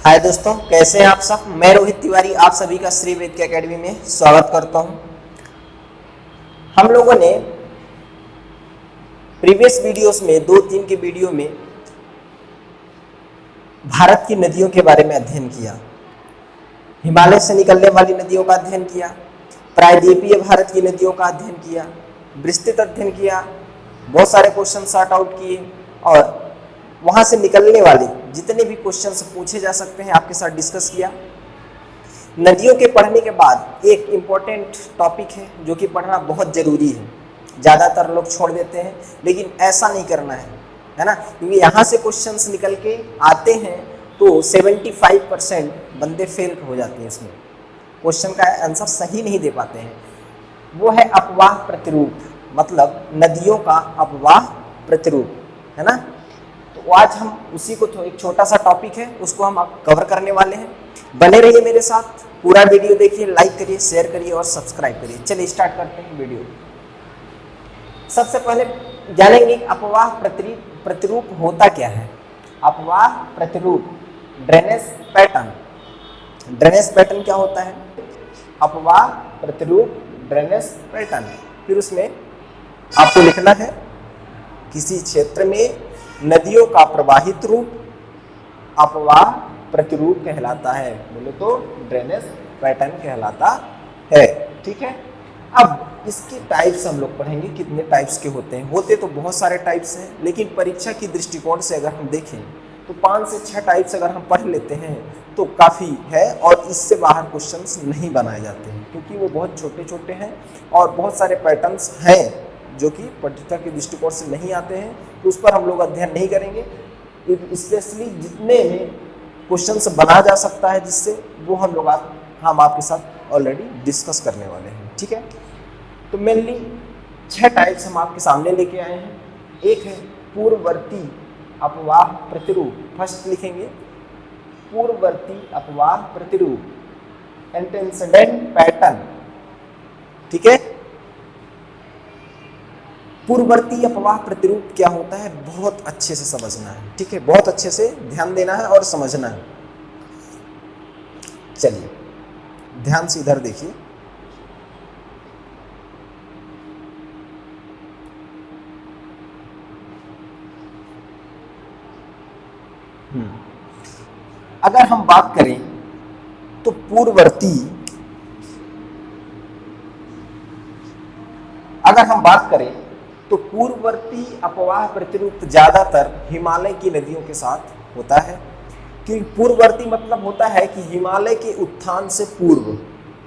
हाय दोस्तों, कैसे हैं आप सब। मैं रोहित तिवारी आप सभी का श्री वेद एकेडमी में स्वागत करता हूं। हम लोगों ने प्रीवियस वीडियोस में 2-3 के वीडियो में भारत की नदियों के बारे में अध्ययन किया, हिमालय से निकलने वाली नदियों का अध्ययन किया, प्रायद्वीपीय भारत की नदियों का अध्ययन किया, विस्तृत अध्ययन किया, बहुत सारे क्वेश्चन सॉर्ट आउट किए और वहां से निकलने वाले जितने भी क्वेश्चंस पूछे जा सकते हैं आपके साथ डिस्कस किया। नदियों के पढ़ने के बाद एक इम्पॉर्टेंट टॉपिक है जो कि पढ़ना बहुत ज़रूरी है। ज़्यादातर लोग छोड़ देते हैं, लेकिन ऐसा नहीं करना है ना, क्योंकि यहाँ से क्वेश्चंस निकल के आते हैं तो 75% बंदे फेल हो जाते हैं, इसमें क्वेश्चन का आंसर सही नहीं दे पाते हैं। वो है अपवाह प्रतिरूप, मतलब नदियों का अपवाह प्रतिरूप, है ना। तो आज हम उसी को, एक छोटा सा टॉपिक है उसको हम कवर करने वाले हैं। बने रहिए मेरे साथ, पूरा वीडियो देखिए, लाइक करिए, शेयर करिए और सब्सक्राइब करिए। चलिए स्टार्ट करते हैं वीडियो। सबसे पहले जानेंगे अपवाह प्रतिरूप होता क्या है। अपवाह प्रतिरूप, ड्रेनेज पैटर्न। ड्रेनेज पैटर्न क्या होता है? अपवाह प्रतिरूप ड्रेनेज पैटर्न। फिर उसमें आपको लिखना है किसी क्षेत्र में नदियों का प्रवाहित रूप अपवाह प्रतिरूप कहलाता है, बोले तो ड्रेनेज पैटर्न कहलाता है। ठीक है, अब इसके टाइप्स हम लोग पढ़ेंगे, कितने टाइप्स के होते हैं। होते तो बहुत सारे टाइप्स हैं, लेकिन परीक्षा की दृष्टिकोण से अगर हम देखें तो 5 से 6 टाइप्स अगर हम पढ़ लेते हैं तो काफ़ी है, और इससे बाहर क्वेश्चंस नहीं बनाए जाते हैं क्योंकि वो बहुत छोटे छोटे हैं और बहुत सारे पैटर्न्स हैं जो कि परीक्षा के दृष्टिकोण से नहीं आते हैं, तो उस पर हम लोग अध्ययन नहीं करेंगे। स्पेशली जितने में क्वेश्चंस बना जा सकता है जिससे, वो हम आपके साथ ऑलरेडी डिस्कस करने वाले हैं। ठीक है, तो मेनली 6 टाइप्स हम आपके सामने लेके आए हैं। एक है पूर्ववर्ती अपवाह प्रतिरूप। फर्स्ट लिखेंगे पूर्ववर्ती अपवाह प्रतिरूप, एंटेसिडेंट पैटर्न। ठीक है, पूर्ववर्ती अपवाह प्रतिरूप क्या होता है बहुत अच्छे से समझना है। ठीक है, बहुत अच्छे से ध्यान देना है और समझना है। चलिए ध्यान से इधर देखिए। अगर हम बात करें तो पूर्ववर्ती, अगर हम बात करें तो पूर्ववर्ती अपवाह प्रतिरूप ज्यादातर हिमालय की नदियों के साथ होता है। क्योंकि पूर्ववर्ती मतलब होता है कि हिमालय के उत्थान से पूर्व,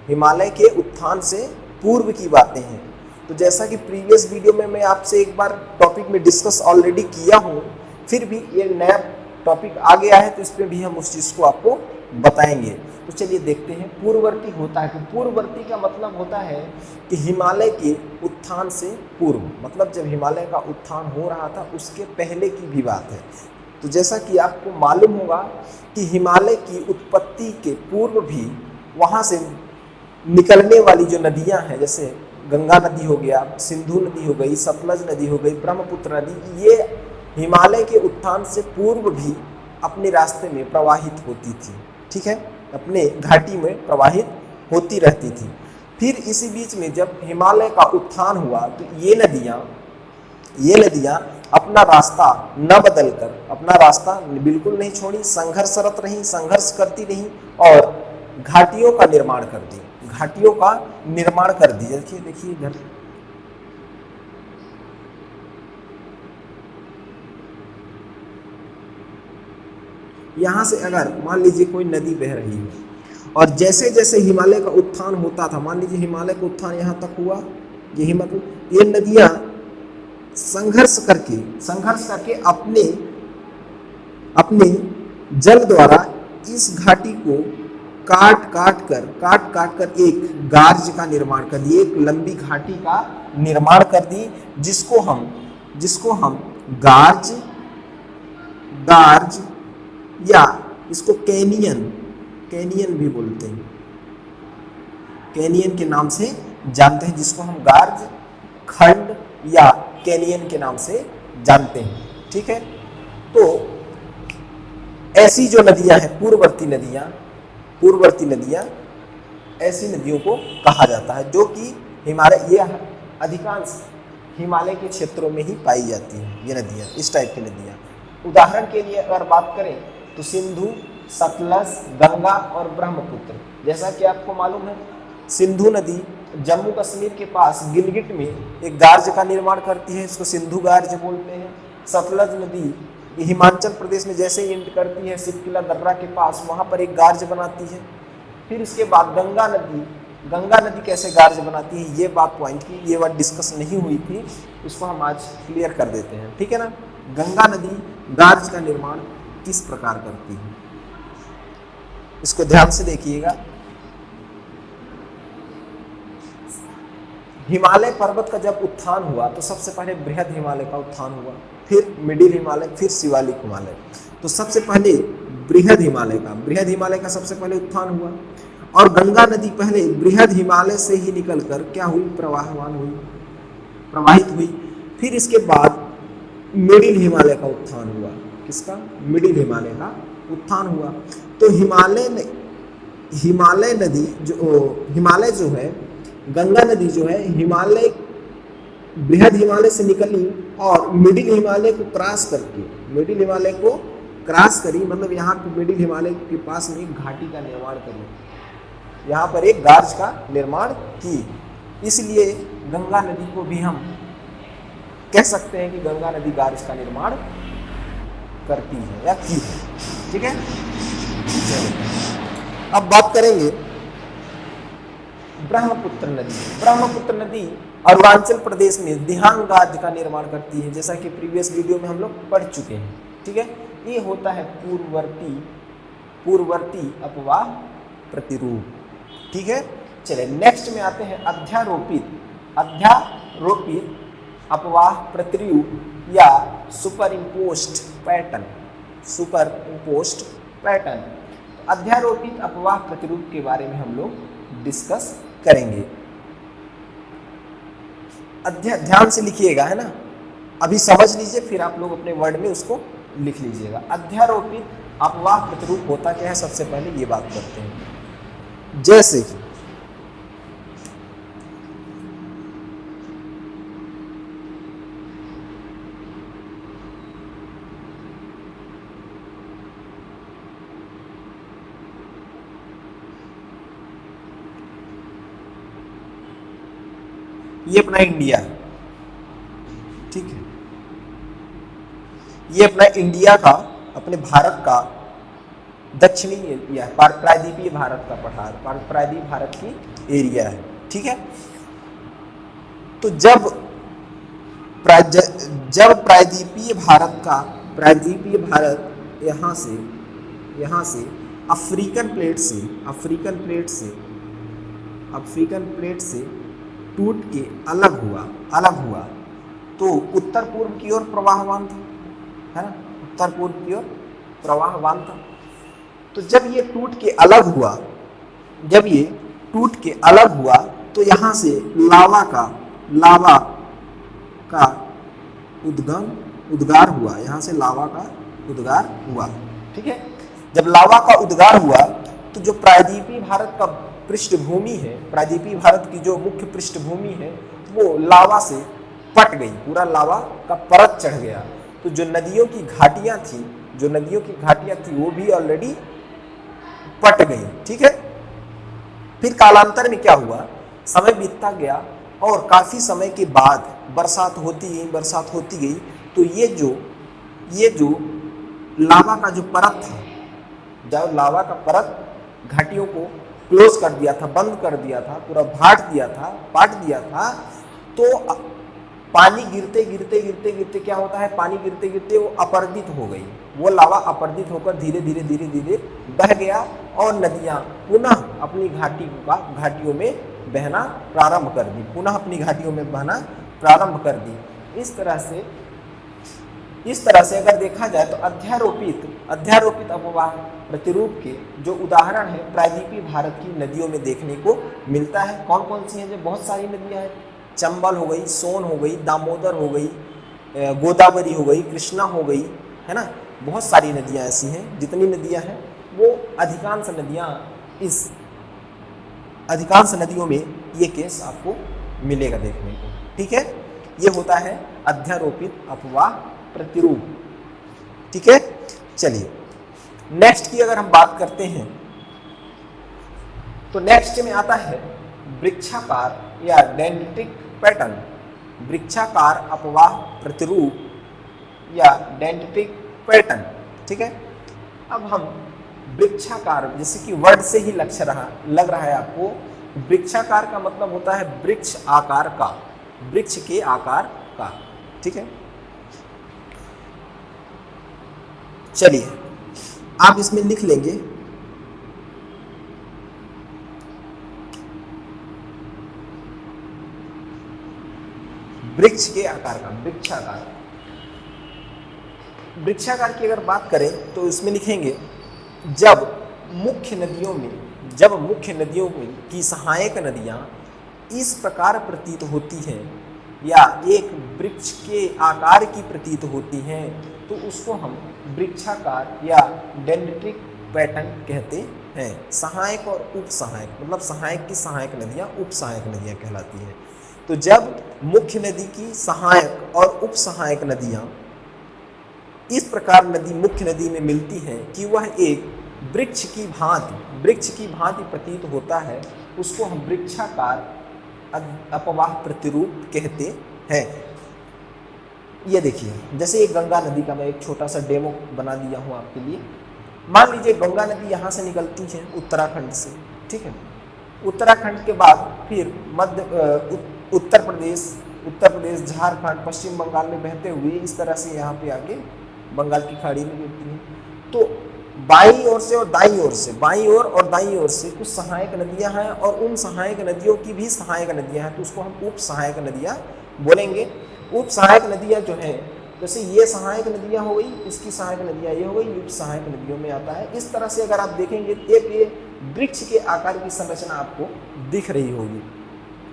हिमालय के उत्थान से पूर्व की बातें हैं। तो जैसा कि प्रीवियस वीडियो में मैं आपसे एक बार टॉपिक में डिस्कस ऑलरेडी किया हूँ, फिर भी ये नया टॉपिक आ गया है तो इसमें भी हम उस चीज़ को आपको बताएंगे। तो चलिए देखते हैं पूर्ववर्ती होता है। तो पूर्ववर्ती का मतलब होता है कि हिमालय के उत्थान से पूर्व, मतलब जब हिमालय का उत्थान हो रहा था उसके पहले की भी बात है। तो जैसा कि आपको मालूम होगा कि हिमालय की उत्पत्ति के पूर्व भी वहाँ से निकलने वाली जो नदियाँ हैं, जैसे गंगा नदी हो गया, सिंधु नदी हो गई, सतलज नदी हो गई, ब्रह्मपुत्र नदी, ये हिमालय के उत्थान से पूर्व भी अपने रास्ते में प्रवाहित होती थी। ठीक है, अपने घाटी में प्रवाहित होती रहती थी। फिर इसी बीच में जब हिमालय का उत्थान हुआ तो ये नदियाँ अपना रास्ता न बदलकर, अपना रास्ता बिल्कुल नहीं छोड़ी, संघर्षरत रही, संघर्ष करती रही और घाटियों का निर्माण कर दी, घाटियों का निर्माण कर दी। देखिए इधर यहाँ से अगर मान लीजिए कोई नदी बह रही है और जैसे जैसे हिमालय का उत्थान होता था, मान लीजिए हिमालय का उत्थान यहाँ तक हुआ, यही मतलब ये नदियाँ संघर्ष करके अपने जल द्वारा इस घाटी को काट काट कर एक गार्ज का निर्माण कर दी, एक लंबी घाटी का निर्माण कर दी, जिसको हम गार्ज या इसको कैनियन भी बोलते हैं, कैनियन के नाम से जानते हैं, जिसको हम गार्ज, खंड या कैनियन के नाम से जानते हैं। ठीक है, तो ऐसी जो नदियां हैं पूर्ववर्ती नदियां ऐसी नदियों को कहा जाता है, जो कि हिमालय, ये अधिकांश हिमालय के क्षेत्रों में ही पाई जाती हैं ये नदियां, इस टाइप की नदियां। उदाहरण के लिए अगर बात करें तो सिंधु, सतलज, गंगा और ब्रह्मपुत्र। जैसा कि आपको मालूम है, सिंधु नदी जम्मू कश्मीर के पास गिलगिट में एक गार्ज का निर्माण करती है, इसको सिंधु गार्ज बोलते हैं। सतलज नदी हिमाचल प्रदेश में जैसे ही एंड करती है सिपकिला दर्रा के पास, वहाँ पर एक गार्ज बनाती है। फिर इसके बाद गंगा नदी कैसे गार्ज बनाती है, ये बात पॉइंट की, ये बात डिस्कस नहीं हुई थी, इसको हम आज क्लियर कर देते हैं, ठीक है ना। गंगा नदी गार्ज का निर्माण किस प्रकार करती है, इसको ध्यान से देखिएगा। हिमालय पर्वत का जब उत्थान हुआ तो सबसे पहले बृहद हिमालय का उत्थान हुआ, फिर मिडिल हिमालय, फिर शिवालिक हिमालय। तो सबसे पहले बृहद हिमालय का सबसे पहले उत्थान हुआ, और गंगा नदी पहले बृहद हिमालय से ही निकलकर क्या हुई, प्रवाहित हुई। फिर इसके बाद मिडिल हिमालय का उत्थान हुआ, किसका, मिडिल हिमालय का उत्थान हुआ। तो हिमालय जो है, गंगा नदी जो है हिमालय, बृहद हिमालय से निकली और मिडिल हिमालय को क्रॉस करी, मतलब यहाँ पे मिडिल हिमालय के पास में एक घाटी का निर्माण करी, यहाँ पर एक गार्ज का निर्माण की। इसलिए गंगा नदी को भी हम कह सकते हैं कि गंगा नदी गार्ज का निर्माण करती है या की है, ठीक है। अब बात करेंगे ब्रह्मपुत्र नदी अरुणाचल प्रदेश में दिहांग गार्ज का निर्माण करती है, जैसा कि प्रीवियस वीडियो में हम लोग पढ़ चुके हैं, ठीक है। ये होता है पूर्ववर्ती अपवाह प्रतिरूप, ठीक है। चलिए नेक्स्ट में आते हैं अध्यारोपित अपवाह प्रतिरूप या सुपरइम्पोज्ड पैटर्न। अध्यारोपित अपवाह प्रतिरूप के बारे में हम लोग डिस्कस करेंगे। ध्यान से लिखिएगा, है ना, अभी समझ लीजिए, फिर आप लोग अपने वर्ड में उसको लिख लीजिएगा। अध्यारोपित अपवाह प्रतिरूप होता क्या है, सबसे पहले ये बात करते हैं। जैसे कि ये अपना इंडिया है, ठीक है, ये अपना इंडिया का, अपने भारत का दक्षिणी एरिया, प्रायद्वीपीय भारत का पठार, प्रायद्वीप भारत की एरिया है, ठीक है। तो जब प्रायद्वीपीय भारत यहाँ से अफ्रीकन प्लेट से टूट के अलग हुआ तो उत्तर पूर्व की ओर प्रवाहवान था, है ना, उत्तर पूर्व की ओर प्रवाहवान था। तो जब ये टूट के अलग हुआ तो यहाँ से लावा का उद्गार हुआ, यहाँ से लावा का उद्गार हुआ, ठीक है। जब लावा का उद्गार हुआ तो जो प्रायद्वीपीय भारत का पृष्ठभूमि है, प्रायद्वीपीय भारत की जो मुख्य पृष्ठभूमि है वो लावा से पट गई, पूरा लावा का परत चढ़ गया। तो जो नदियों की घाटियां थी वो भी ऑलरेडी पट गई, ठीक है। फिर कालांतर में क्या हुआ, समय बीतता गया और काफी समय के बाद बरसात होती गई तो ये जो लावा का जो परत था, जब लावा का परत घाटियों को क्लोज कर दिया था, बंद कर दिया था, पूरा पाट दिया था, तो पानी गिरते क्या होता है, पानी गिरते वो अपर्दित हो गई, वो लावा अपर्दित होकर धीरे धीरे बह गया और नदियां पुनः अपनी घाटियों में बहना प्रारंभ कर दी। इस तरह से अगर देखा जाए तो अध्यारोपित अपवाह प्रतिरूप के जो उदाहरण है प्रायद्वीपीय भारत की नदियों में देखने को मिलता है। कौन कौन सी हैं, जो बहुत सारी नदियां हैं, चंबल हो गई, सोन हो गई, दामोदर हो गई, गोदावरी हो गई, कृष्णा हो गई, है ना, बहुत सारी नदियां ऐसी हैं, जितनी नदियां हैं वो अधिकांश नदियों में ये केस आपको मिलेगा देखने को। ठीक है, ये होता है अध्यारोपित अपवाह प्रतिरूप। ठीक है, चलिए नेक्स्ट की अगर हम बात करते हैं तो नेक्स्ट में आता है वृक्षाकार या डेंड्रिटिक पैटर्न, वृक्षाकार अपवाह प्रतिरूप या डेंड्रिटिक पैटर्न। ठीक है, अब हम वृक्षाकार, जैसे कि वर्ड से ही लग रहा है आपको, वृक्षाकार का मतलब होता है वृक्ष आकार का, वृक्ष के आकार का। ठीक है, चलिए आप इसमें लिख लेंगे वृक्ष के आकार का, वृक्षाकार। वृक्षाकार की अगर बात करें तो इसमें लिखेंगे जब मुख्य नदियों में की सहायक नदियां इस प्रकार प्रतीत होती हैं या एक वृक्ष के आकार की प्रतीत होती हैं तो उसको हम वृक्षाकार या डेंड्रिटिक पैटर्न कहते हैं। सहायक और उप सहायक, मतलब सहायक की सहायक नदियां उप सहायक नदियां कहलाती हैं। तो जब मुख्य नदी की सहायक और उप सहायक नदियां इस प्रकार मुख्य नदी में मिलती हैं कि वह एक वृक्ष की भांति प्रतीत होता है, उसको हम वृक्षाकार अपवाह प्रतिरूप कहते हैं। ये देखिए, जैसे एक गंगा नदी का मैं एक छोटा सा डेमो बना दिया हूँ आपके लिए। मान लीजिए गंगा नदी यहाँ से निकलती है उत्तराखंड से। ठीक है, उत्तराखंड के बाद फिर उत्तर प्रदेश, झारखंड, पश्चिम बंगाल में बहते हुए इस तरह से यहाँ पे आके बंगाल की खाड़ी में गिरती है। तो बाईं ओर से और दाईं ओर से, बाईं ओर और दाईं ओर से कुछ सहायक नदियां हैं और उन सहायक नदियों की भी सहायक नदियां हैं, तो उसको हम उप सहायक नदियां बोलेंगे। उप सहायक नदियां जो है, जैसे ये सहायक नदियां हो गई, इसकी सहायक नदियां ये हो गई, उप सहायक नदियों में आता है। इस तरह से अगर आप देखेंगे एक ये वृक्ष के आकार की संरचना आपको दिख रही होगी।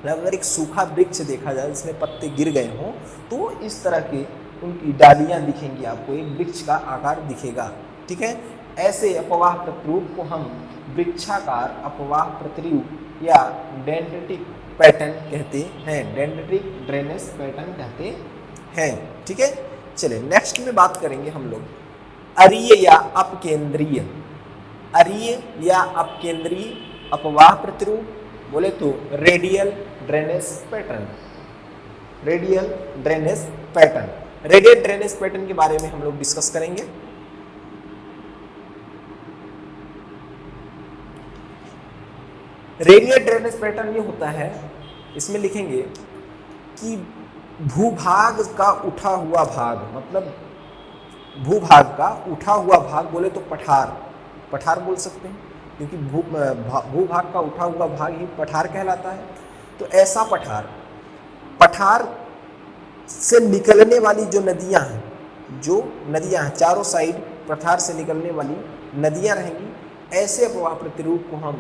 अगर एक सूखा वृक्ष देखा जाए जिसमें पत्ते गिर गए हों तो इस तरह की उनकी डालियां दिखेंगी आपको, एक वृक्ष का आकार दिखेगा। ठीक है, ऐसे अपवाह प्रतिरूप को हम वृक्षाकार अपवाह प्रतिरूप या डेंड्रिटिक पैटर्न कहते हैं, डेंड्रिटिक ड्रेनेज पैटर्न कहते हैं। ठीक है, चलिए नेक्स्ट में बात करेंगे हम लोग अरीय या अपकेंद्रीय, अरीय या अपकेंद्रीय अपवाह प्रतिरूप बोले तो radial drainage pattern. Radial drainage pattern, radial drainage pattern के बारे में हम लोग डिस्कस करेंगे। रेडियल ड्रेनेज पैटर्न ये होता है, इसमें लिखेंगे कि भूभाग का उठा हुआ भाग, मतलब भूभाग का उठा हुआ भाग बोले तो पठार बोल सकते हैं, क्योंकि भूभाग का उठा हुआ भाग ही पठार कहलाता है। तो ऐसा पठार से निकलने वाली जो नदियां हैं, चारों साइड पठार से निकलने वाली नदियां रहेंगी, ऐसे अपवाह प्रतिरूप को हम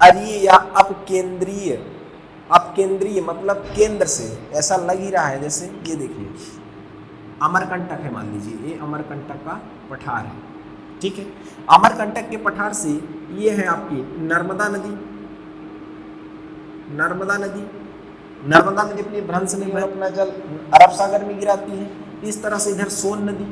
अरीय या अपकेंद्रीय मतलब केंद्र से, ऐसा लग ही रहा है जैसे ये देखिए अमरकंटक है, मान लीजिए ये अमरकंटक का पठार है। ठीक है, अमरकंटक के पठार से ये है आपकी नर्मदा नदी अपनी भ्रंश नदी में अपना जल अरब सागर में गिराती है। इस तरह से इधर सोन नदी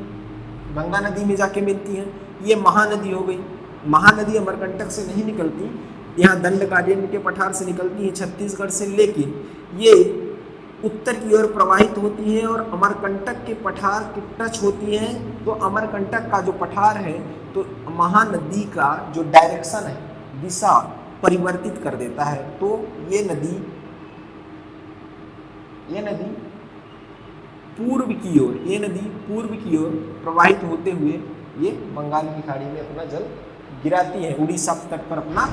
गंगा नदी में जाके मिलती है। ये महानदी हो गई। महानदी अमरकंटक से नहीं निकलती, यहाँ दंडकारण्य के पठार से निकलती है छत्तीसगढ़ से, लेकिन ये उत्तर की ओर प्रवाहित होती हैं और अमरकंटक के पठार के टच होती हैं। तो अमरकंटक का जो पठार है तो महानदी का जो डायरेक्शन है, दिशा परिवर्तित कर देता है। तो ये नदी पूर्व की ओर प्रवाहित होते हुए ये बंगाल की खाड़ी में अपना जल गिराती है, उड़ीसा तट पर अपना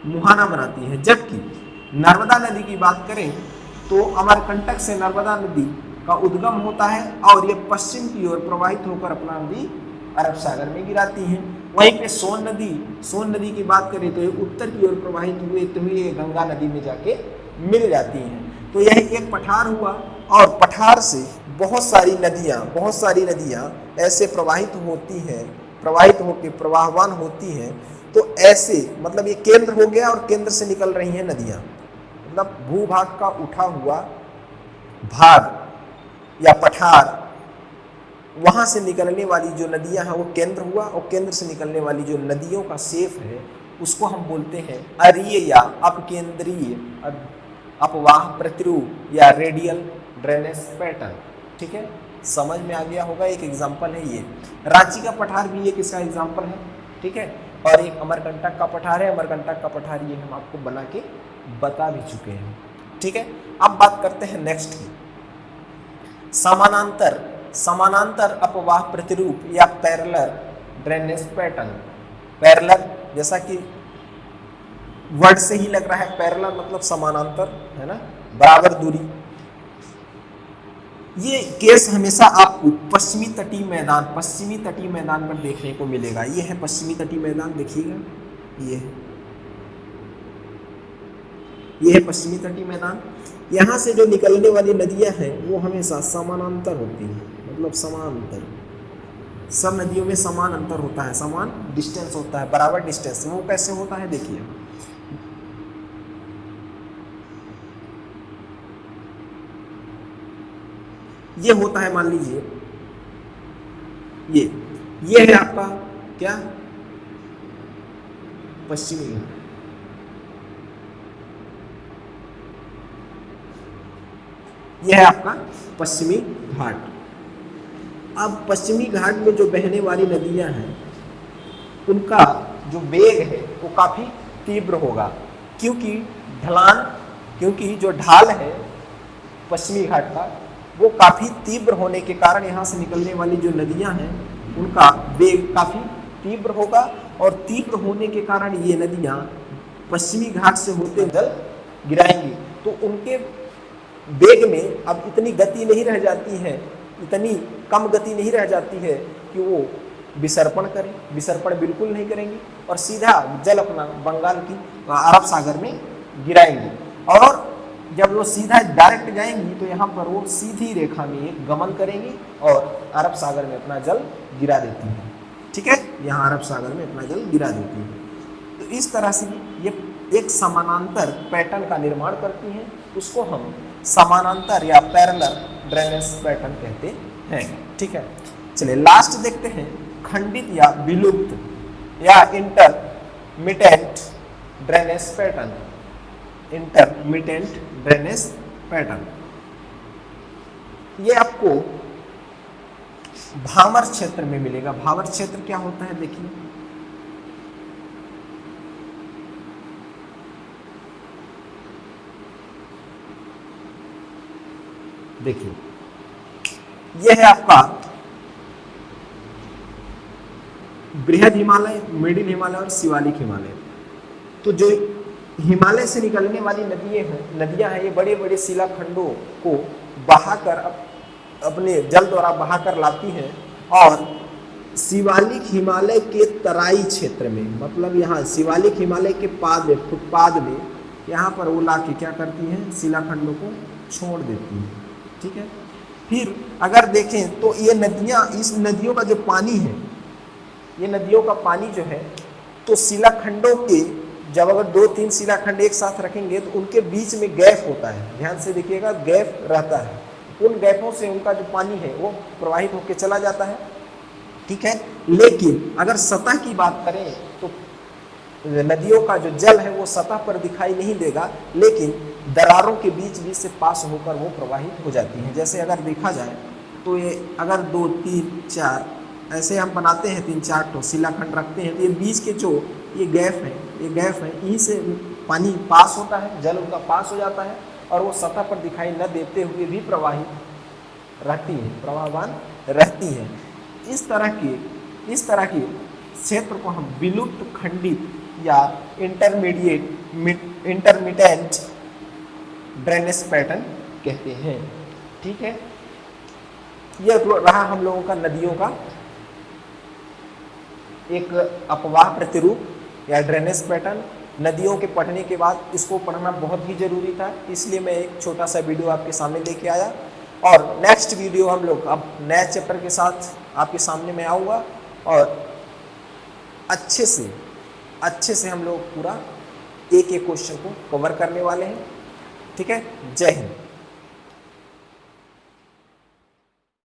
मुहाना बनाती है। जबकि नर्मदा नदी की बात करें तो अमरकंटक से नर्मदा नदी का उद्गम होता है और ये पश्चिम की ओर प्रवाहित होकर अपना नदी अरब सागर में गिराती है। वहीं पे सोन नदी की बात करें तो ये उत्तर की ओर प्रवाहित हुए तो ये गंगा नदी में जाके मिल जाती हैं। तो यह एक पठार हुआ और पठार से बहुत सारी नदियां ऐसे प्रवाहित होती हैं, प्रवाहित होकर प्रवाहवान होती हैं। तो ऐसे मतलब ये केंद्र हो गया और केंद्र से निकल रही हैं नदियां, मतलब भूभाग का उठा हुआ भाग या पठार, वहां से निकलने वाली जो नदियां हैं वो केंद्र हुआ, और केंद्र से निकलने वाली जो नदियों का शेप है उसको हम बोलते हैं अरीय या अपकेंद्रीय अपवाह प्रतिरूप या रेडियल ड्रेनेज पैटर्न। ठीक है, समझ में आ गया होगा। एक एग्जांपल है ये, रांची का पठार भी एक इसका एग्जांपल है। ठीक है, और एक अमरकंटक का पठार है। अमरकंटक का पठार ये हम आपको बना के बता भी चुके हैं। ठीक है, अब बात करते हैं नेक्स्ट की, समानांतर अपवाह प्रतिरूप या पैरेलल ड्रेनेज पैटर्न। पैरेलल जैसा कि वर्ड से ही लग रहा है, पैरेलल मतलब समानांतर, है ना, बराबर दूरी। ये केस हमेशा आपको पश्चिमी तटीय मैदान पर देखने को मिलेगा। ये है पश्चिमी तटीय मैदान, देखिएगा, ये है पश्चिमी तटीय मैदान। यहाँ से जो निकलने वाली नदियां हैं वो हमेशा समानांतर होती हैं, मतलब समांतर। सब नदियों में समान अंतर होता है, समान डिस्टेंस होता है, बराबर डिस्टेंस। वो कैसे होता है देखिए, ये होता है, मान लीजिए ये है आपका क्या, पश्चिमी घाट। यह है आपका पश्चिमी घाट। अब पश्चिमी घाट में जो बहने वाली नदियां हैं उनका जो वेग है वो काफी तीव्र होगा, क्योंकि जो ढाल है पश्चिमी घाट का वो काफी तीव्र होने के कारण यहाँ से निकलने वाली जो नदियां हैं उनका वेग काफी तीव्र होगा, और तीव्र होने के कारण ये नदियां पश्चिमी घाट से होते जल गिराएंगी। तो उनके वेग में अब इतनी गति नहीं रह जाती है, इतनी कम गति नहीं रह जाती है कि वो विसर्पण करें। विसर्पण बिल्कुल नहीं करेंगी और सीधा जल अपना बंगाल की अरब सागर में गिराएंगी। और जब वो सीधा डायरेक्ट जाएंगी तो यहाँ पर वो सीधी रेखा में एक गमन करेंगी और अरब सागर में अपना जल गिरा देती है। ठीक है, यहाँ अरब सागर में अपना जल गिरा देती है। तो इस तरह से ये एक समानांतर पैटर्न का निर्माण करती हैं, उसको हम समानांतर या पैरेलल ड्रेनेज पैटर्न कहते हैं। ठीक है, चलिए लास्ट देखते हैं, खंडित या विलुप्त या intermittent drainage pattern. Intermittent drainage pattern ये आपको भामर क्षेत्र में मिलेगा। भामर क्षेत्र क्या होता है देखिए, यह है आपका बृहद हिमालय, मिडिल हिमालय और शिवालिक हिमालय। तो जो हिमालय से निकलने वाली नदियां हैं, ये बड़े बड़े शिलाखंडों को बहाकर अपने जल द्वारा बहाकर लाती हैं, और शिवालिक हिमालय के तराई क्षेत्र में, मतलब यहाँ शिवालिक हिमालय के फुटपाद में यहाँ पर वो लाके क्या करती हैं, शिलाखंडों को छोड़ देती हैं। ठीक है, फिर अगर देखें तो ये नदियाँ, इस नदियों का जो पानी है, ये नदियों का पानी जो है, तो शिलाखंडों के जब अगर 2-3 शिलाखंड एक साथ रखेंगे तो उनके बीच में गैप होता है, ध्यान से देखिएगा, गैप रहता है। उन गैपों से उनका जो पानी है वो प्रवाहित होकर चला जाता है। ठीक है, लेकिन अगर सतह की बात करें तो नदियों का जो जल है वो सतह पर दिखाई नहीं देगा, लेकिन दरारों के बीच बीच से पास होकर वो प्रवाहित हो जाती हैं। जैसे अगर देखा जाए तो ये अगर 2, 3, 4 ऐसे हम बनाते हैं, 3-4 तो शिलाखंड रखते हैं, तो ये बीच के जो ये गैप है, यहीं से पानी पास होता है, जल उनका पास हो जाता है, और वो सतह पर दिखाई न देते हुए भी प्रवाहित रहती हैं, प्रवाहवान रहती हैं। इस तरह के क्षेत्र को हम विलुप्त, खंडित या इंटरमिटेंट ड्रेनेज पैटर्न कहते हैं। ठीक है, यह रहा हम लोगों का नदियों का एक अपवाह प्रतिरूप या ड्रेनेज पैटर्न। नदियों के पढ़ने के बाद इसको पढ़ना बहुत ही ज़रूरी था, इसलिए मैं एक छोटा सा वीडियो आपके सामने लेके आया। और नेक्स्ट वीडियो हम लोग अब नए चैप्टर के साथ आपके सामने में आऊँगा और अच्छे से हम लोग पूरा एक एक क्वेश्चन को कवर करने वाले हैं। ठीक है, जय हिंद।